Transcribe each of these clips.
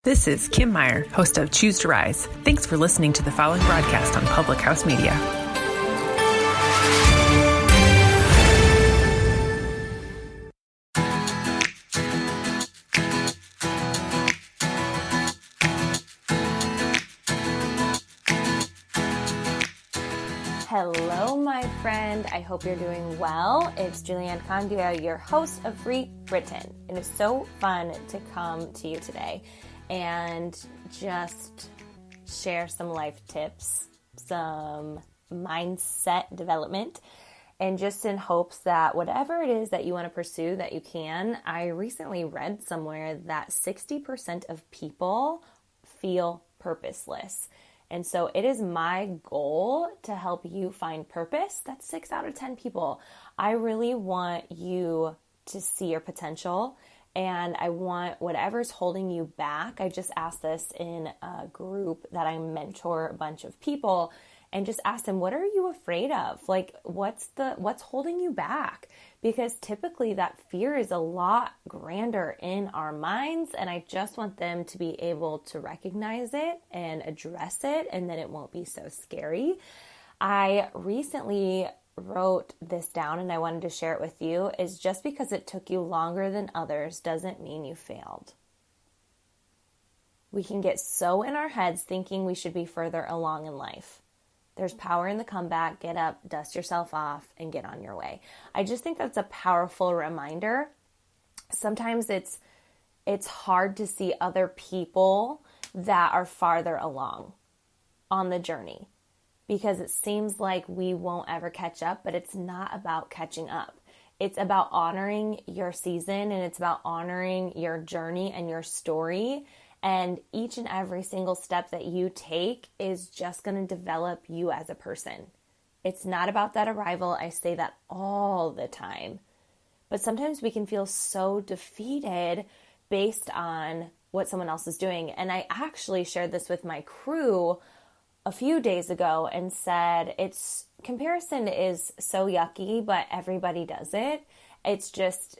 This is Kim Meyer, host of Choose to Rise. Thanks for listening to the following broadcast on Public House Media. Hello, my friend. I hope you're doing well. It's Julianne Condia, your host of Free Written. It is so fun to come to you today and just share some life tips, some mindset development, and just in hopes that whatever it is that you want to pursue, that you can. I recently read somewhere that 60% of people feel purposeless. And so it is my goal to help you find purpose. That's 6 out of 10 people. I really want you to see your potential, and I want whatever's holding you back. I just asked this in a group that I mentor a bunch of people, and just ask them, what are you afraid of? Like, what's holding you back? Because typically that fear is a lot grander in our minds, and I just want them to be able to recognize it and address it, and then it won't be so scary. I recently wrote this down and I wanted to share it with you, is just because it took you longer than others doesn't mean you failed. We can get so in our heads thinking we should be further along in life. There's power in the comeback. Get up, dust yourself off, and get on your way. I just think that's a powerful reminder. Sometimes it's hard to see other people that are farther along on the journey, because it seems like we won't ever catch up, but it's not about catching up. It's about honoring your season, and it's about honoring your journey and your story. And each and every single step that you take is just going to develop you as a person. It's not about that arrival. I say that all the time. But sometimes we can feel so defeated based on what someone else is doing. And I actually shared this with my crew a few days ago and said, comparison is so yucky, but everybody does it. It's just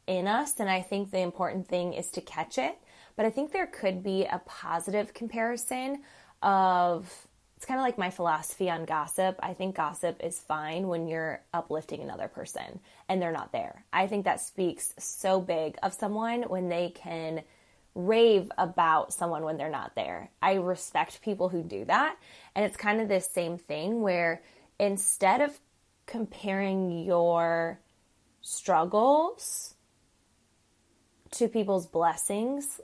in us. And I think the important thing is to catch it. But I think there could be a positive comparison of, it's kind of like my philosophy on gossip. I think gossip is fine when you're uplifting another person and they're not there. I think that speaks so big of someone when they can rave about someone when they're not there. I respect people who do that. And it's kind of this same thing where instead of comparing your struggles to people's blessings,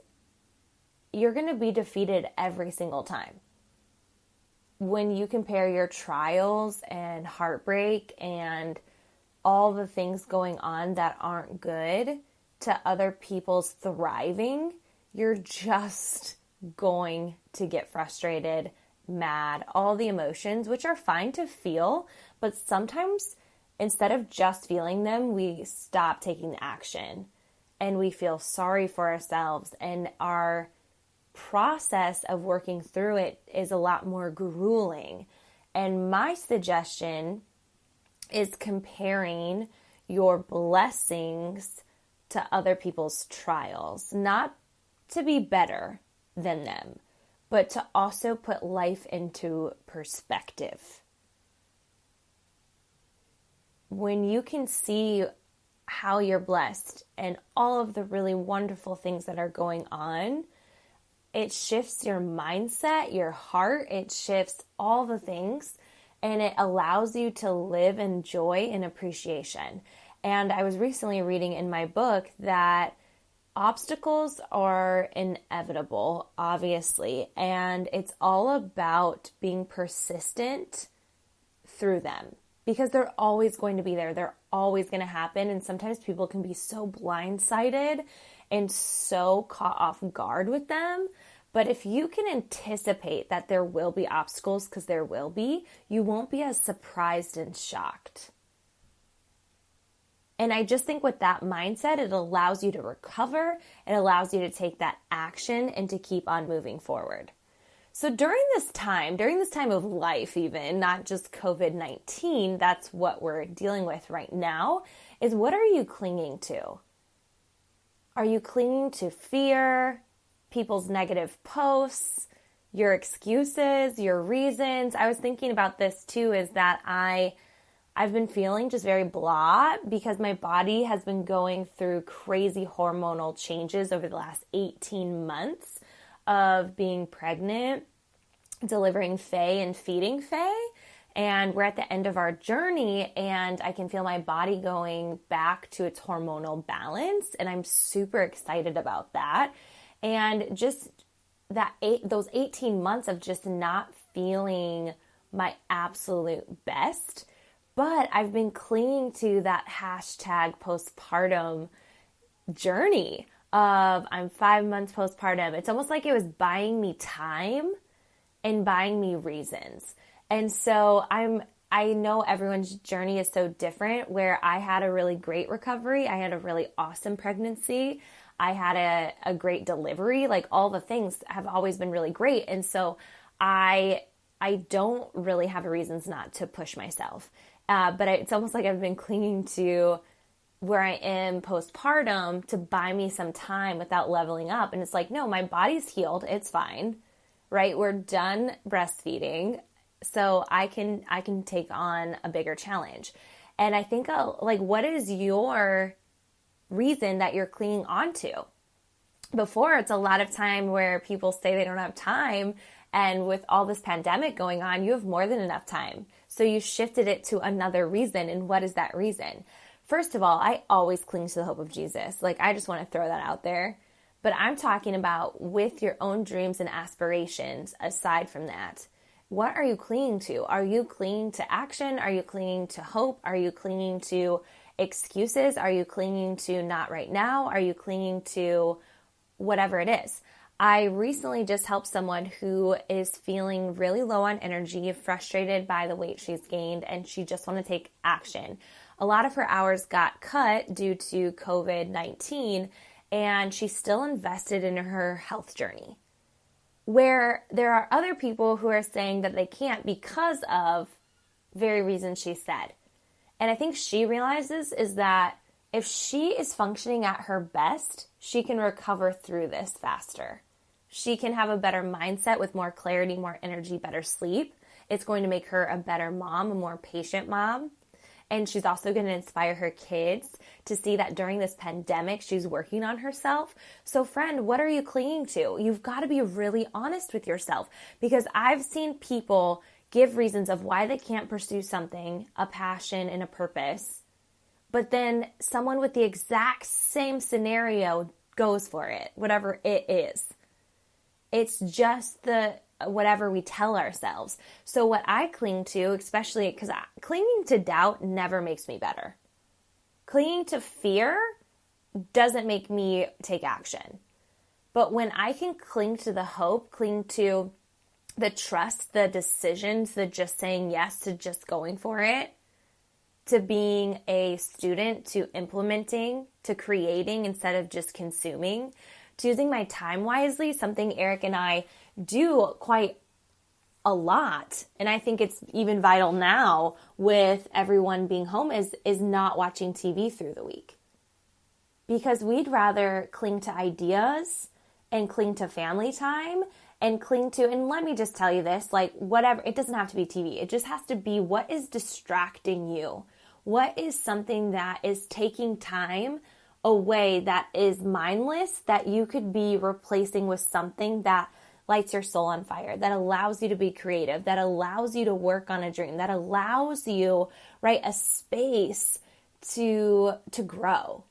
you're going to be defeated every single time. When you compare your trials and heartbreak and all the things going on that aren't good to other people's thriving, you're just going to get frustrated, mad, all the emotions, which are fine to feel, but sometimes instead of just feeling them, we stop taking the action and we feel sorry for ourselves, and our process of working through it is a lot more grueling. And my suggestion is comparing your blessings to other people's trials, not to be better than them, but to also put life into perspective. When you can see how you're blessed and all of the really wonderful things that are going on, it shifts your mindset, your heart, it shifts all the things, and it allows you to live in joy and appreciation. And I was recently reading in my book that obstacles are inevitable, obviously, and it's all about being persistent through them, because they're always going to be there. They're always going to happen, and sometimes people can be so blindsided and so caught off guard with them. But if you can anticipate that there will be obstacles, because there will be, you won't be as surprised and shocked. And I just think with that mindset, it allows you to recover, it allows you to take that action and to keep on moving forward. So during this time of life even, not just COVID-19, that's what we're dealing with right now, is what are you clinging to? Are you clinging to fear, people's negative posts, your excuses, your reasons. I was thinking about this too, is that I've been feeling just very blah because my body has been going through crazy hormonal changes over the last 18 months of being pregnant, delivering Faye and feeding Faye. And we're at the end of our journey, and I can feel my body going back to its hormonal balance. And I'm super excited about that. And just those 18 months of just not feeling my absolute best. But I've been clinging to that hashtag postpartum journey of I'm 5 months postpartum. It's almost like it was buying me time and buying me reasons. And so I know everyone's journey is so different, where I had a really great recovery. I had a really awesome pregnancy. I had a great delivery. Like, all the things have always been really great. And so I don't really have reasons not to push myself. But it's almost like I've been clinging to where I am postpartum to buy me some time without leveling up. And it's like, no, my body's healed. It's fine, right? We're done breastfeeding. So I can take on a bigger challenge. And I think, like, what is your reason that you're clinging on to? Before, it's a lot of time where people say they don't have time. And with all this pandemic going on, you have more than enough time. So you shifted it to another reason. And what is that reason? First of all, I always cling to the hope of Jesus. Like, I just want to throw that out there. But I'm talking about with your own dreams and aspirations. Aside from that, what are you clinging to? Are you clinging to action? Are you clinging to hope? Are you clinging to excuses? Are you clinging to not right now? Are you clinging to whatever it is? I recently just helped someone who is feeling really low on energy, frustrated by the weight she's gained, and she just wants to take action. A lot of her hours got cut due to COVID-19, and she's still invested in her health journey. Where there are other people who are saying that they can't because of very reasons she said. And I think she realizes is that if she is functioning at her best, she can recover through this faster. She can have a better mindset with more clarity, more energy, better sleep. It's going to make her a better mom, a more patient mom. And she's also going to inspire her kids to see that during this pandemic, she's working on herself. So friend, what are you clinging to? You've got to be really honest with yourself, because I've seen people give reasons of why they can't pursue something, a passion and a purpose. But then someone with the exact same scenario goes for it, whatever it is. It's just whatever we tell ourselves. So what I cling to, especially because clinging to doubt never makes me better. Clinging to fear doesn't make me take action. But when I can cling to the hope, cling to the trust, the decisions, the just saying yes to just going for it, to being a student, to implementing, to creating instead of just consuming, to using my time wisely, something Eric and I do quite a lot. And I think it's even vital now with everyone being home is not watching TV through the week. Because we'd rather cling to ideas and cling to family time and cling to, and let me just tell you this, like whatever, it doesn't have to be TV. It just has to be what is distracting you. What is something that is taking time away that is mindless that you could be replacing with something that lights your soul on fire, that allows you to be creative, that allows you to work on a dream, that allows you, right, a space to grow.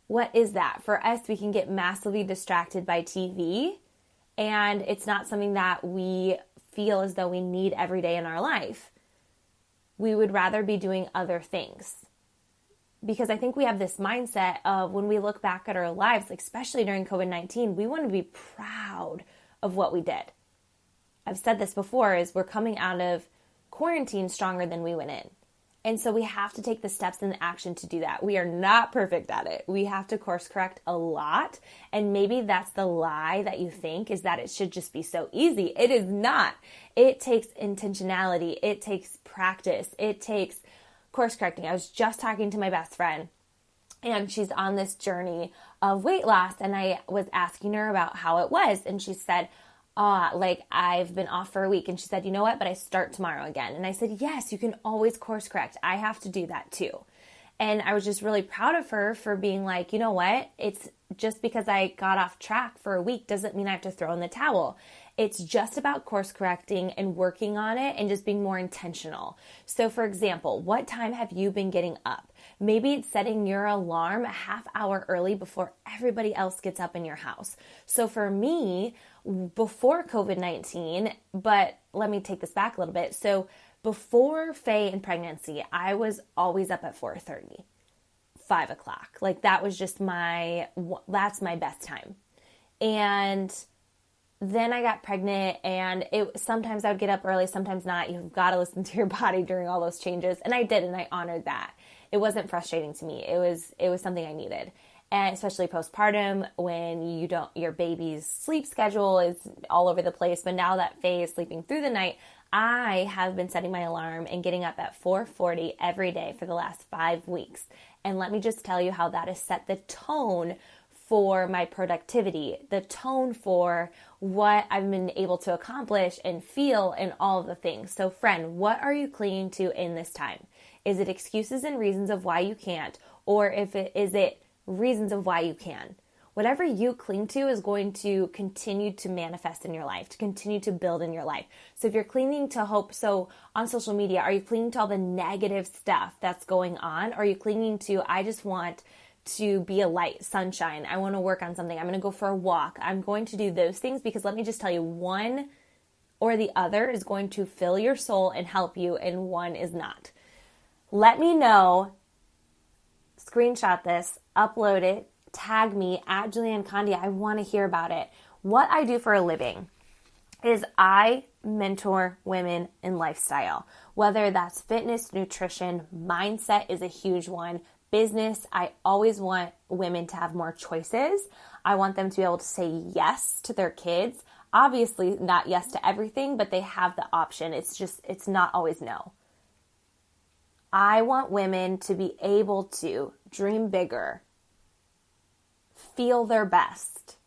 What is that? For us, we can get massively distracted by TV, and it's not something that we feel as though we need every day in our life. We would rather be doing other things. Because I think we have this mindset of when we look back at our lives, especially during COVID-19, we want to be proud of what we did. I've said this before, is we're coming out of quarantine stronger than we went in. And so we have to take the steps and the action to do that. We are not perfect at it. We have to course correct a lot. And maybe that's the lie that you think, is that it should just be so easy. It is not. It takes intentionality. It takes practice. It takes course correcting. I was just talking to my best friend And she's on this journey of weight loss. And I was asking her about how it was. And she said, I've been off for a week. And she said, you know what? But I start tomorrow again. And I said, yes, you can always course correct. I have to do that too. And I was just really proud of her for being like, you know what? It's just because I got off track for a week doesn't mean I have to throw in the towel. It's just about course correcting and working on it and just being more intentional. So for example, what time have you been getting up? Maybe it's setting your alarm a half hour early before everybody else gets up in your house. So for me, before COVID-19, but let me take this back a little bit. So before Faye and pregnancy, I was always up at 4:30, 5 o'clock. Like that was just that's my best time. And then I got pregnant and sometimes I would get up early, sometimes not. You've got to listen to your body during all those changes. And I did, and I honored that. It wasn't frustrating to me. It was something I needed. And especially postpartum when your baby's sleep schedule is all over the place. But now that Faye is sleeping through the night, I have been setting my alarm and getting up at 4:40 every day for the last 5 weeks. And let me just tell you how that has set the tone for my productivity, the tone for what I've been able to accomplish and feel and all of the things. So friend, what are you clinging to in this time? Is it excuses and reasons of why you can't? Or is it reasons of why you can? Whatever you cling to is going to continue to manifest in your life, to continue to build in your life. So if you're clinging to hope, so on social media, are you clinging to all the negative stuff that's going on? Or are you clinging to, I just want to be a light, sunshine. I want to work on something. I'm going to go for a walk. I'm going to do those things because let me just tell you, one or the other is going to fill your soul and help you, and one is not. Let me know, screenshot this, upload it, tag me at Julianne Condia. I want to hear about it. What I do for a living is I mentor women in lifestyle, whether that's fitness, nutrition, mindset is a huge one. Business, I always want women to have more choices. I want them to be able to say yes to their kids. Obviously not yes to everything, but they have the option. It's not always no. I want women to be able to dream bigger, feel their best,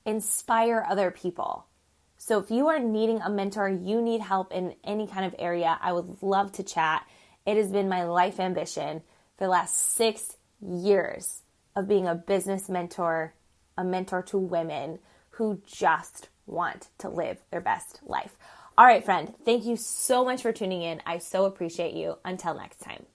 inspire other people. So if you are needing a mentor, you need help in any kind of area, I would love to chat. It has been my life ambition for the last 6 years of being a business mentor, a mentor to women who just want to live their best life. All right, friend, thank you so much for tuning in. I so appreciate you. Until next time.